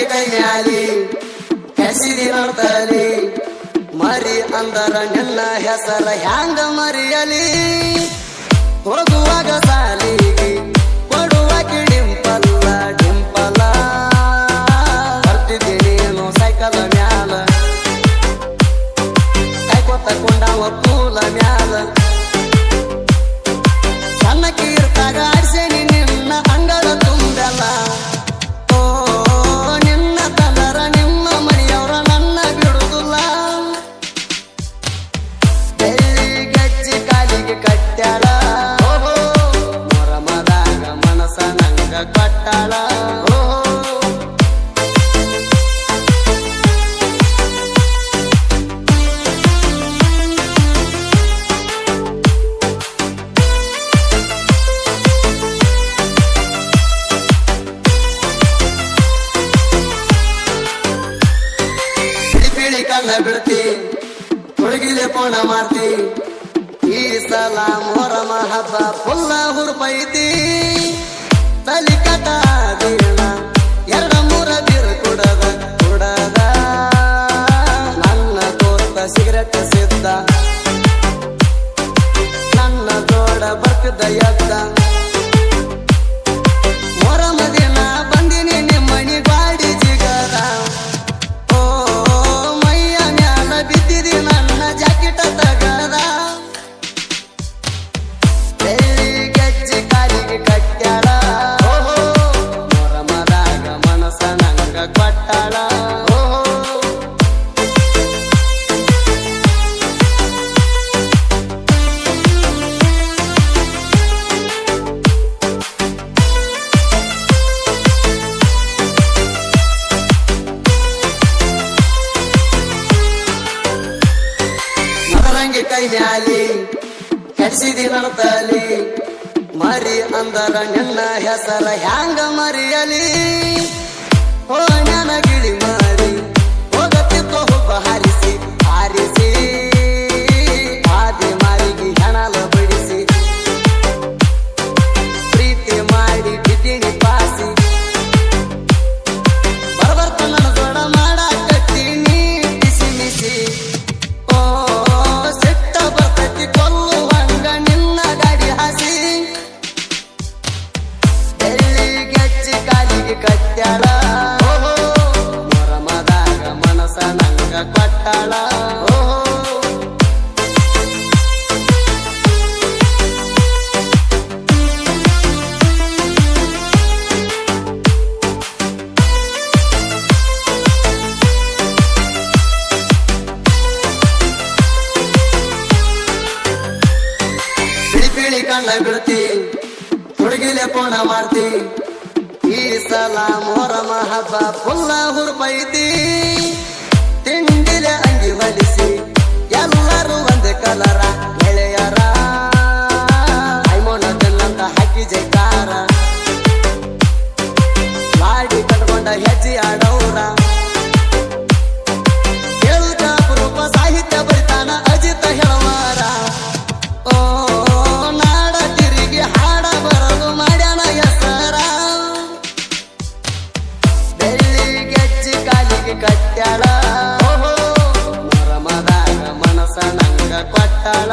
ಕೈ ಮ್ಯಾಲಿ ಕೆಸಿದಿ ನೋಡ್ತಲಿ ಮರಿ ಅಂದರ ನಿನ್ನ ಹೆಸರ ಹ್ಯಾಂಗ ಮರಿಯಲಿ ಹೋಗುವಾಗ ಸಾಲಿಗೆ ಕೊಡುವಾಕಿ ಡಿಂಪಲ್ಲ ಡಿಂಪಲ್ಲ ಬರ್ತಿದ್ದೀನಿ ನೀನು ಸೈಕಲ್ ಮ್ಯಾಲ ಕೈಕೊತ್ತ ಕೊಂಡವ ಪೂಲ ಮ್ಯಾಲ ಸಣ್ಣಕ್ಕೆ ಇರ್ತಾಗ ಆಡ್ಸೇನಿ ನಿನ್ನ ಅಂಗಳ ತುಂಬೆಲ್ಲ ಓ ನಿನ್ನ ತನರ ನಿಮ್ಮ ಮನೆಯವರ ನನ್ನ ಬಿಡುದಿಲ್ಲ ಬೆಳ್ಳಿ ಗಜ್ಜಿ ಕಾಲಿಗೆ ಕಟ್ಟ್ಯಾಳ ಮೊರಮದಾಗ ಮನಸ ನಂಗ ಕೊಟ್ಟಾಳ ಕಣ್ಣ ಬಿಡ್ತಿ ಹುಡುಗಿಲೆ ಪೋಣ ಮಾಡ್ತಿ ಈ ಸಲ ಮೊರಮ ಹಬ್ಬ ಫುಲ್ಲ ಹುರುಪೈತಿ ತಲಿ ಕಟಾದೀನ ಎರಡ ಮೂರ ಬೀರು ಕುಡದ ಕುಡದ ನನ್ನ ದೋಸ್ತ ಸಿಗರೆಟ್ ಸಿದ್ದ ನನ್ನ ಜೋಡ ಬರ್ತಿದ್ದ ಎದ್ದ ಮೊರಮ ದಿನ ಬಂದಿನಿ ನಿಮ್ಮನಿ ಗಾಡಿ ಜಿಗದ ಬಿದ್ದಿದಿ ನನ್ನ ಜಾಕೆಟ್ ತಗದ ಬೆಳ್ಳಿ ಗಜ್ಜಿ ಕಾಲಿಗೆ ಕಟ್ಟ್ಯಾಳ ಮೊರಮದಾಗ ಮನಸ ನಂಗ ಕೊಟ್ಟಾಳ ಕೈ ಮ್ಯಾಲಿ ಕೆಸಿದಿ ನಡ್ತಲಿ ಮರಿ ಅಂದರ ನಿನ್ನ ಹೆಸರ ಹ್ಯಾಂಗ ಮರಿಯಲಿ ಓ ನನಗಿಳಿ ಮರಿ ಹೋಗತ್ತಿತ್ತು ಹುಬ್ಬ ಹಾರಿಸಿ ಹಾರಿಸಿ ಆದಿ ಮಾರಿಗೆ ಹೆಣಲ ಬಿಡಿಸಿ ಪ್ರೀತಿ ಮಾಡಿ ಬಿದ್ದಿನಿ ಪಾಸಿ ಬರ್ಬರ್ತ ನನ್ನ ಜೋಡ ಮಾಡಾಕತ್ತೀನಿ ಬಿಸಿ ಮಿಸಿ ಕೊಲ್ಲುವಂಗ ನಿನ್ನ ಗಾಡಿ ಹಾಸಿ ಬೆಳ್ಳಿ ಗೆಜ್ಜಿ ಕಾಲಿಗೆ ಕಟ್ಟ್ಯಾಳ ಮೊರಮದಾಗ ಮನಸ ನಂಗ ಕೊಟ್ಟಾಳ ಕಣ್ಣ ಬಿಡ್ತಿ ಹುಡುಗಿಲೆ ಪೋಣ ಮಾಡ್ತಿ ಈ ಸಲ ಮೊರಮ ಹಬ್ಬ ಫುಲ್ಲ ಹುರುಪೈತಿ ತಿಂಡಿಲೆ ಅಂಗಿ ಹೊಲಿಸಿ ಎಲ್ಲರೂ ಒಂದೇ ಕಲರ ಗೆಳೆಯರ ಐಮೋನ ಬೆಲ್ಲಂತ ಹಾಕಿ ಜೈಕಾರ ಲಾಡಿ ಕಟ್ಕೊಂಡ ಹೆಜ್ಜೆ ಆಡೌರ ಕೇಳ್ಕ ಅಪರೂಪ ಸಾಹಿತ್ಯ ಬರಿತಾನ ಅಜಿತ ಹೇಳವಾರ ಕಟ್ಟ್ಯಾಳ ಮೊರಮದಾಗ ಮನಸ ನಂಗ ಕೊಟ್ಟಾಳ